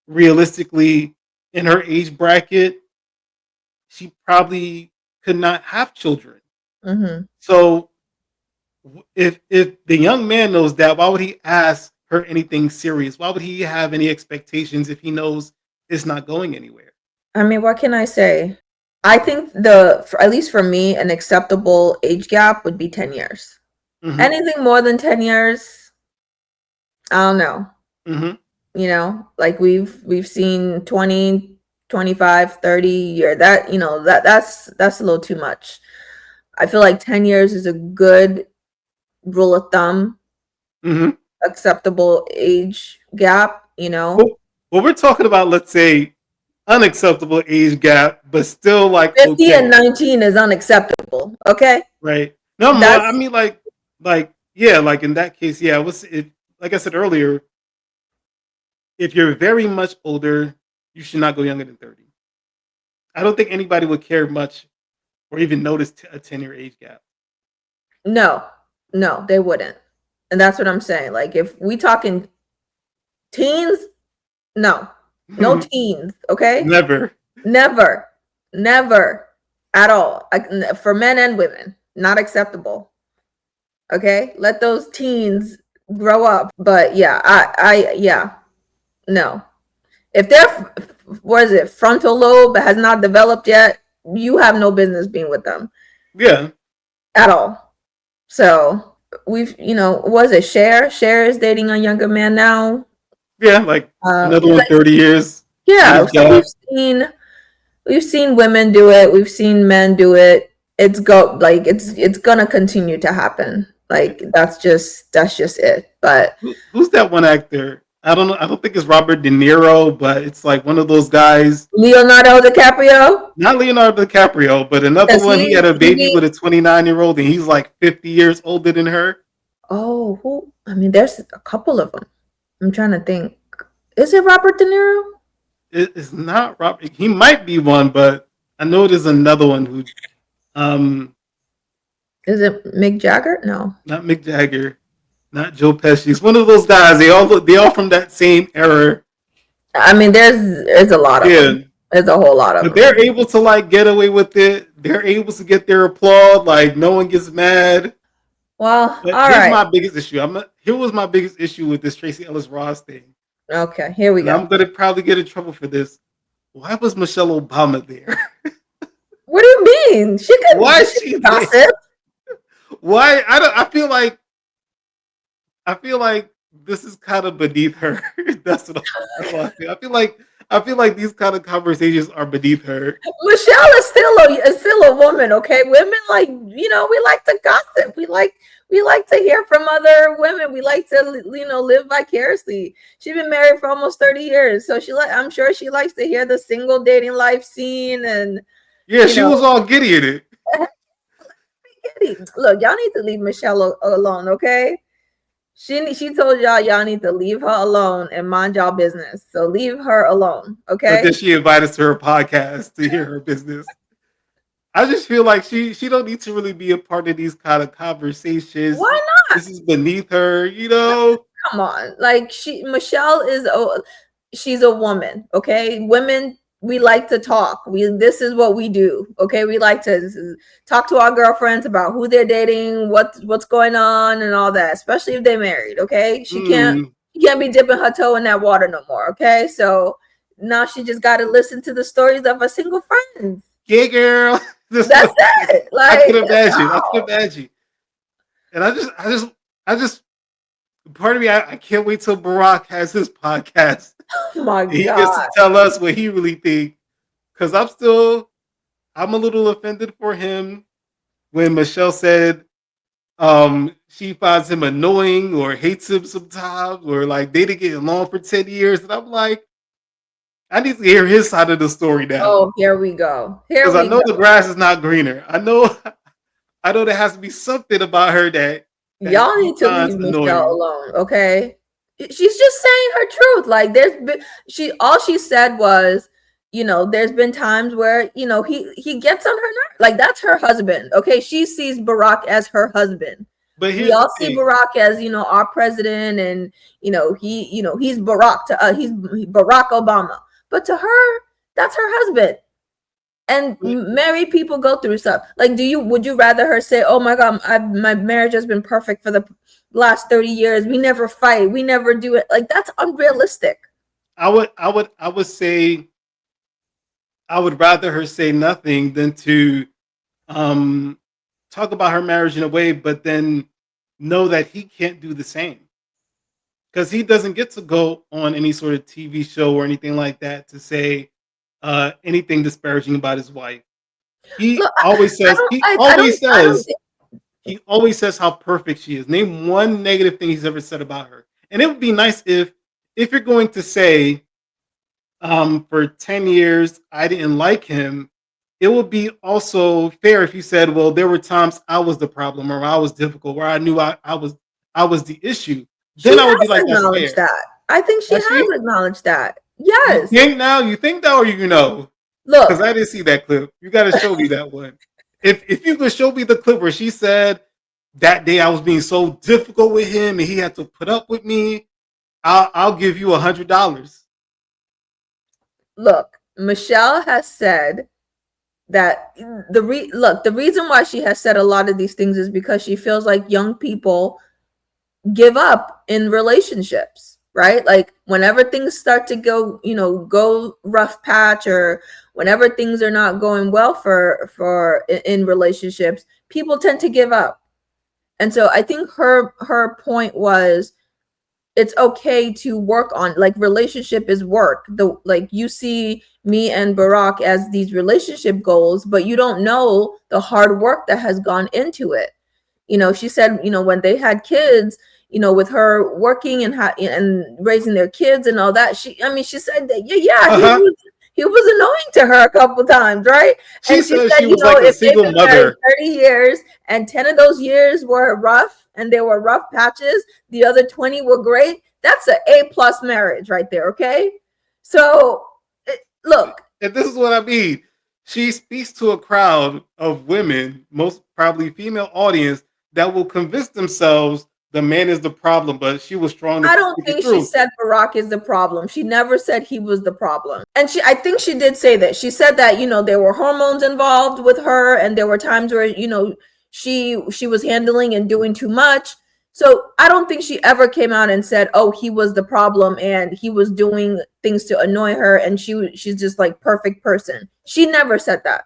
realistically, in her age bracket, she probably could not have children. Hmm. So if the young man knows that, why would he ask her anything serious? Why would he have any expectations if he knows it's not going anywhere? I mean, what can I say? I think at least for me, an acceptable age gap would be 10 years. Hmm. Anything more than 10 years, I don't know. Hmm. Like we've seen 20, 25, 30 year, that, that's a little too much. I feel like 10 years is a good rule of thumb, Hmm. acceptable age gap. Well, well, we're talking about, let's say, unacceptable age gap, but still like 50 and okay, 19 is unacceptable. Okay. right? No, I That's mean like yeah, like in that case, yeah. Like I said earlier, if you're very much older, you should not go younger than 30. I don't think anybody would care much or even notice a 10-year age gap. no, no, they wouldn't. And that's what I'm saying. Like if we talking Teens? No. No teens, okay? Never. Never. Never at all. For men and women, not acceptable. Okay? Let those teens grow up. But yeah, yeah, no. If their what is it, frontal lobe has not developed yet, you have no business being with them Yeah. at all. So we've, was it Cher? Cher is dating a younger man now. Yeah, like another one, Like, 30 years. Get yeah. a So job. we've seen women do it. We've seen men do it. It's gonna continue to happen. Like that's just it. But Who's that one actor? I don't know. I don't think it's Robert De Niro, but it's like one of those guys. Leonardo DiCaprio, Not Leonardo DiCaprio, but another does one. He had a he baby be? with a 29-year-old, and he's like 50 years older than her. Oh, who? I mean, there's a couple of them. I'm trying to think. Is it Robert De Niro? It's not Robert. He might be one, but I know there's another one who, Is it Mick Jagger? No. not Mick Jagger, not Joe Pesci. It's one of those guys. They all from that same era. I mean, there's a lot of them. Yeah, There's a whole lot of but them. they're able to like get away with it. They're able to get their applaud. Like no one gets mad. Well, But all here's right. my biggest issue. Here was my biggest issue with this Tracy Ellis Ross thing, Okay, here we and I'm go. gonna probably get in trouble for this. Why was Michelle Obama there? What do you mean? She Why could is she there? gossip. Why? I don't. I feel like this is kind of beneath her. That's what I feel. I feel like these kind of conversations are beneath her. Michelle is still a woman, okay? Women, like, we like to gossip. We like to hear from other women. We like to live vicariously. She's been married for almost 30 years, so I'm sure she likes to hear the single dating life scene and Yeah, you she know was all giddy in it. look, y'all need to leave Michelle alone, okay? She told y'all need to leave her alone and mind y'all business. So leave her alone, But then okay? she invited us to her podcast to hear her business. I just feel like she don't need to really be a part of these kind of conversations. Why not? This is beneath her. Come on. Like Michelle she's a woman, okay? Women, we like to talk. This is what we do, okay? We like to talk to our girlfriends about who they're dating, what's going on and all that, especially if they're married, okay? She can't be dipping her toe in that water no more, okay? So now she just got to listen to the stories of her single friends. Yeah, girl. That's it. I Like, could imagine. I could no. imagine. And I just part of me, I can't wait till Barack has his podcast. Oh my He gets to God. tell us what he really thinks. Because I'm a little offended for him when Michelle said she finds him annoying or hates him sometimes, or like they didn't get along for 10 years. And I'm like, I need to hear his side of the story now. Oh, here we go. Here Because I we know go. the grass is not greener. I know there has to be something about her that Y'all he need to finds leave Michelle annoying. alone, okay? She's just saying her truth. Like all she said was, there's been times where, he gets on her nerves. Like that's her husband, okay? She sees Barack as her husband. But We here's the all see thing. Barack as, our president and, he's Barack to he's Barack Obama. But to her, that's her husband. And But married people go through stuff. Like, would you rather her say, "Oh my God, my marriage has been perfect for the last 30 years. We never fight. We never do it." Like that's unrealistic. I would say I would rather her say nothing than to um talk about her marriage in a way, but then know that he can't do the same. Because he doesn't get to go on any sort of TV show or anything like that to say anything disparaging about his wife. He Look, always I says don't, he I always don't, I don't says think. he always says how perfect she is. Name one negative thing he's ever said about her. And it would be nice if you're going to say for 10 years I didn't like him, it would be also fair if you said, well, there were times I was the problem or I was difficult, where I knew I was the issue. She Then I would be has like, that's acknowledged fair. that. I think she Has she? has acknowledged that. You Yes. think now? You think that, or you know? Because Look, I didn't see that clip. You got to show me that one. If you could show me the clip where she said that day I was being so difficult with him and he had to put up with me, I'll give you $100. Look, Michelle has said that the reason why she has said a lot of these things is because she feels like young people give up in relationships, right? Like whenever things start to go, go rough patch, or whenever things are not going well for in relationships, people tend to give up. And so I think her point was, it's okay to work on, like, relationship is work. The Like, you see me and Barack as these relationship goals, but you don't know the hard work that has gone into it. She said, when they had kids, with her working and raising their kids and all that, she said that, yeah, Uh huh. he was annoying to her a couple times, right? She And she said said, she was like a if they've single been married mother. 30 years and 10 of those years were rough and they were rough patches, the other 20 were great, that's an A+ marriage right there, okay? So, look, And this is what I mean. She speaks to a crowd of women, most probably female audience, that will convince themselves the man is the problem, but she was strong enough I to don't speak it think she through. said Barack is the problem. She never said he was the problem. And I think she did say that. She said that, there were hormones involved with her, and there were times where, she was handling and doing too much. So I don't think she ever came out and said, "Oh, he was the problem and he was doing things to annoy her and she's just like perfect person." She never said that.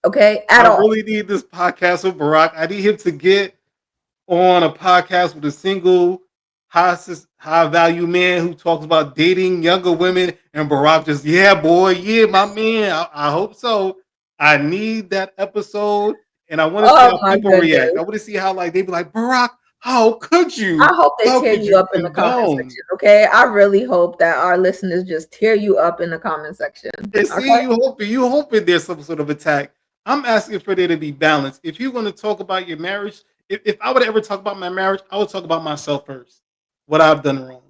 Okay? At I all. really need this podcast with Barack. I need him to get on a podcast with a single high value man who talks about dating younger women, and Barack just, yeah, boy, yeah, my man. I hope so. I need that episode, and I want to see Oh how my people react. I goodness. want to see how, like, they be like, Barack, how could I you? hope they How tear could you you up in the comment condone? section, okay? I really hope that our listeners just tear you up in the comment section. And Okay? see, you hoping there's some sort of attack. I'm asking for there to be balance. If you're going to talk about your marriage, if I would ever talk about my marriage, I would talk about myself first, what I've done wrong,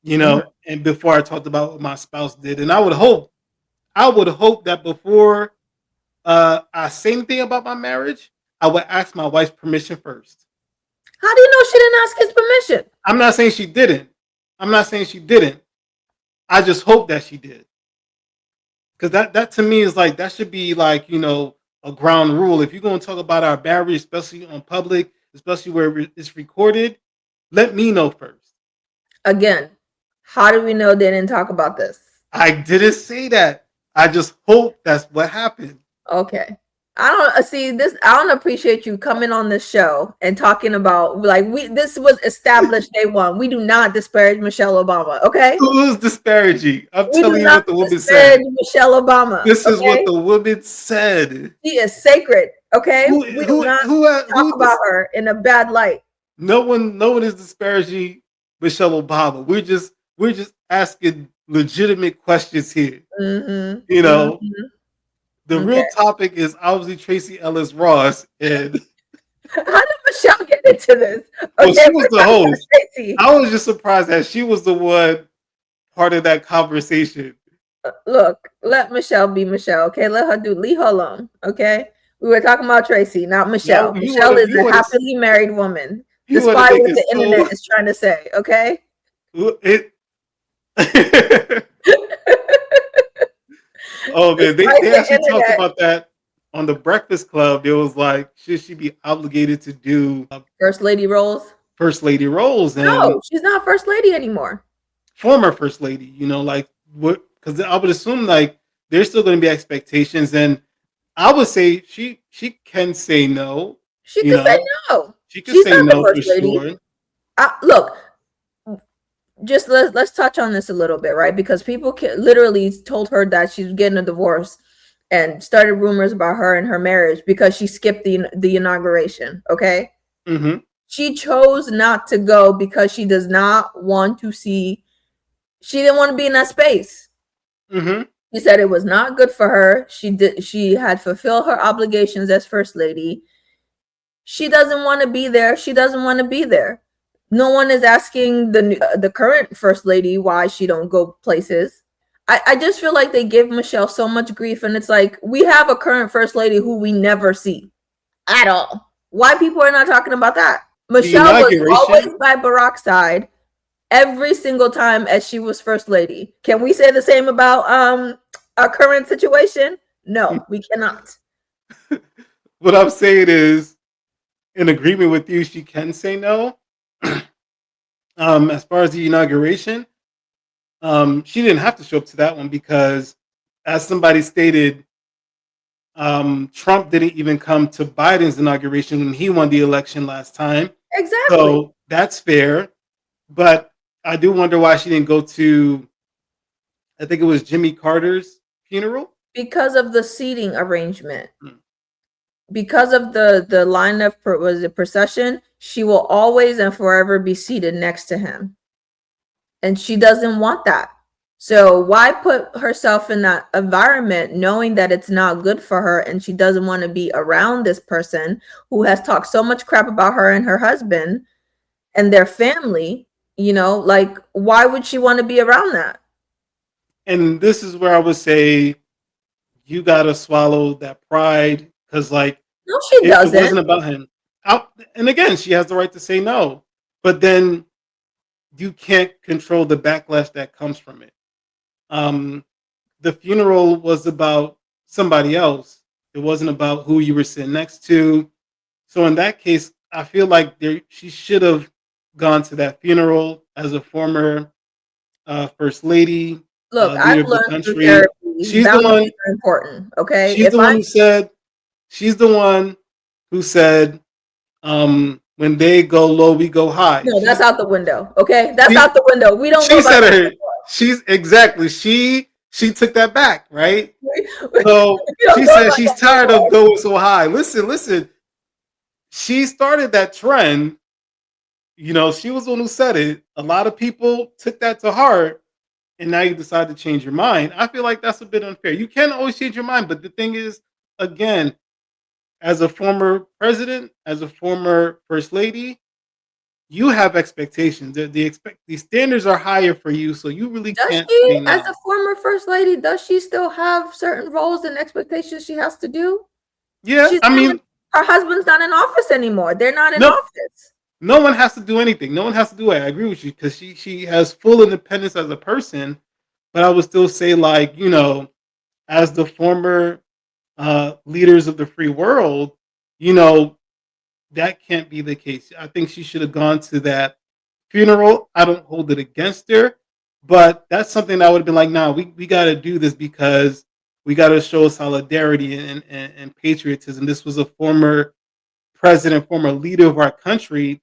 Mhm. and before I talked about what my spouse did. And I would hope that before I say anything about my marriage, I would ask my wife's permission first. How do you know she didn't ask his permission? I'm not saying she didn't. I'm not saying she didn't. I just hope that she did. Because that to me is like, that should be like, a ground rule. If you're going to talk about our marriage, especially on public, especially where it's recorded, let me know first. Again, how do we know they didn't talk about this? I didn't say that. I just hope that's what happened. Okay. I don't see this. I don't appreciate you coming on this show and talking about, like, this was established day one. We do not disparage Michelle Obama, okay? Who's disparaging? I'm We do telling you not what the woman disparage said. Michelle Obama, This is what okay? the woman said. She is sacred, okay? Who We do who not who talk who about this? her in a bad light. No one is disparaging Michelle Obama. We're just asking legitimate questions here. Mhm. You know, Mhm. the Okay. real topic is obviously Tracy Ellis Ross, and How did Michelle get into this? well, Okay, she was we're the talking about host. Tracy. I was just surprised that she was the one part of that conversation. Look, let Michelle be Michelle. Okay, leave her alone. Okay, we were talking about Tracy, not Now Michelle. you want Michelle to is you a want to happily married woman, you want to despite make what it the so internet is trying to say. Okay. it. Oh man, they Despite they the actually talked internet, about that on the Breakfast Club. There was like, should she be obligated to do first lady roles. first lady roles, and No, she's not first lady anymore. former first lady? Like what? Because I would assume like there's still going to be expectations, and I would say she can say no. She You could say know, no. she could She's say not the no for first lady. sure. Look, just let's touch on this a little bit, right? Because people literally told her that she's getting a divorce and started rumors about her and her marriage because she skipped the inauguration. Okay, Hmm. she chose not to go because she does not want to see. She didn't want to be in that space. Hmm. She said it was not good for her. She had fulfilled her obligations as first lady. She doesn't want to be there. She doesn't want to be there. No one is asking the current first lady why she don't go places. I just feel like they give Michelle so much grief, and it's like, we have a current first lady who we never see at all. Why people are not talking about that? The Michelle was inauguration. always by Barack's side. every single time as she was first lady. Can we say the same about our current situation? No, we cannot. What I'm saying is, in agreement with you, she can say no. As far as the inauguration, she didn't have to show up to that one because, as somebody stated, Trump didn't even come to Biden's inauguration when he won the election last time. Exactly. So that's fair. But I do wonder why she didn't go to, I think it was Jimmy Carter's funeral. Because of the seating arrangement. Hmm. Because of the line of was the procession, she will always and forever be seated next to him. And she doesn't want that. So why put herself in that environment knowing that it's not good for her and she doesn't want to be around this person who has talked so much crap about her and her husband and their family, like why would she want to be around that? And this is where I would say you got to swallow that pride because, like, No, she it doesn't. wasn't about him. And again, she has the right to say no. But then you can't control the backlash that comes from it. Um, the funeral was about somebody else. It wasn't about who you were sitting next to. So in that case, I feel like she should have gone to that funeral as a former first lady, Look, I've leader of the learned through country. therapy She's the one. boundaries are important. Okay, She's if the I one who said. She's the one who said, "When they go low, we go high." no, that's out the window. Okay, that's She out the window. We don't she go by said that her. She's exactly. She took that back, right? anymore. So We don't she go said by she's that tired of anymore. going so high. Listen. She started that trend. She was the one who said it. A lot of people took that to heart, and now you decide to change your mind. I feel like that's a bit unfair. You can't always change your mind, but the thing is, again, as a former president, as a former first lady, you have expectations. The standards are higher for you, so you really Does can't she, say as a no. former first lady, does she still have certain roles and expectations she has to do? Yeah, She's I not. mean, Her husband's not in office anymore. They're not in no, office. no one has to do anything. No one has to do it. I agree with you because she has full independence as a person. But I would still say, like, as the former leaders of the free world, you know, that can't be the case. I think she should have gone to that funeral. I don't hold it against her, but that's something I would have been like, nah, we got to do this because we got to show solidarity and patriotism. This was a former president, former leader of our country,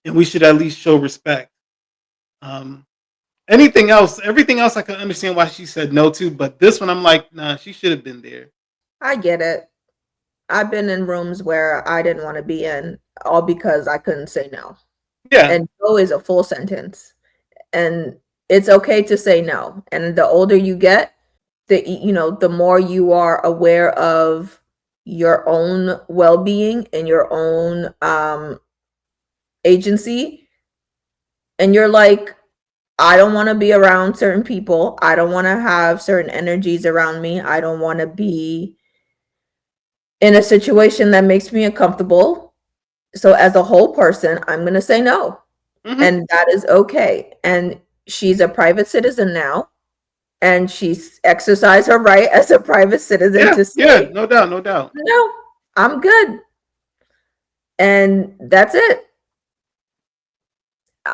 and we should at least show respect. Um, everything else, I can understand why she said no to, but this one, I'm like, nah, she should have been there. I get it. I've been in rooms where I didn't want to be in, all because I couldn't say no. Yeah. And no is a full sentence. And it's okay to say no. And the older you get, the more you are aware of your own well-being and your own agency, and you're like, I don't want to be around certain people. I don't want to have certain energies around me. I don't want to be in a situation that makes me uncomfortable. So as a whole person, I'm going to say no. Hmm. And that is okay. And she's a private citizen now, and she's exercised her right as a private citizen Yeah. to Yeah. say, No doubt. No doubt. no, I'm good. And that's it.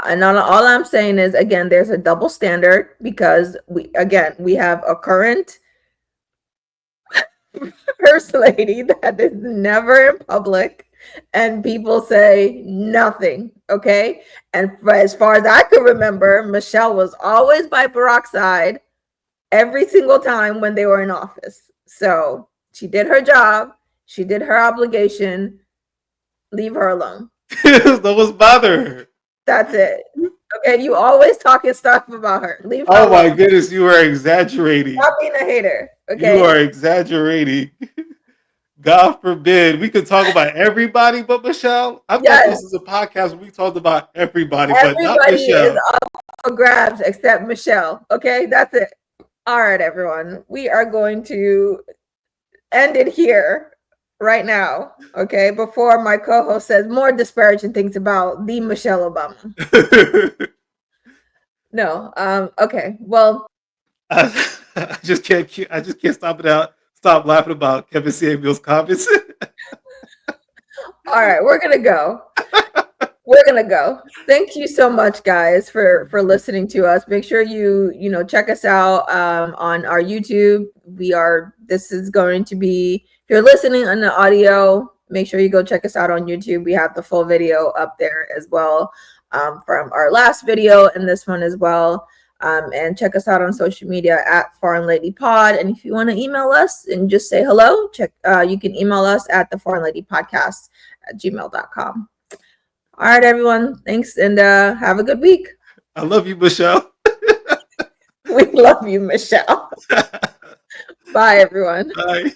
And all I'm saying is, again, there's a double standard because we have a current first lady that is never in public, and people say nothing. Okay. And as far as I can remember, Michelle was always by Barack's side every single time when they were in office. So she did her job, she did her obligation. Leave her alone. That was bother her. That's it. Okay, you always talking stuff about her. Leave her Oh alone. my goodness, you are exaggerating. Stop being a hater. You Okay. are exaggerating. God forbid. We could talk about everybody but Michelle. I thought Yes, this was a podcast where we talked about everybody, but not everybody is Michelle. up for grabs except Michelle. Okay, that's it. All right, everyone. We are going to end it here. right now, okay, before my co-host says more disparaging things about the Michelle Obama. No, okay. Well, I just can't. I just can't stop laughing about Kevin Samuel's comments. all right, we're gonna go. We're gonna go. Thank you so much, guys, for listening to us. Make sure you check us out on our YouTube. This is going to be, if you're listening on the audio, make sure you go check us out on YouTube. We have the full video up there as well, from our last video and this one as well. And check us out on social media at Foreign Lady Pod. And if you want to email us and just say hello, you can email us at the Foreign Lady Podcast at gmail.com. All right, everyone. Thanks, and have a good week. I love you, Michelle. We love you, Michelle. Bye, everyone. Bye.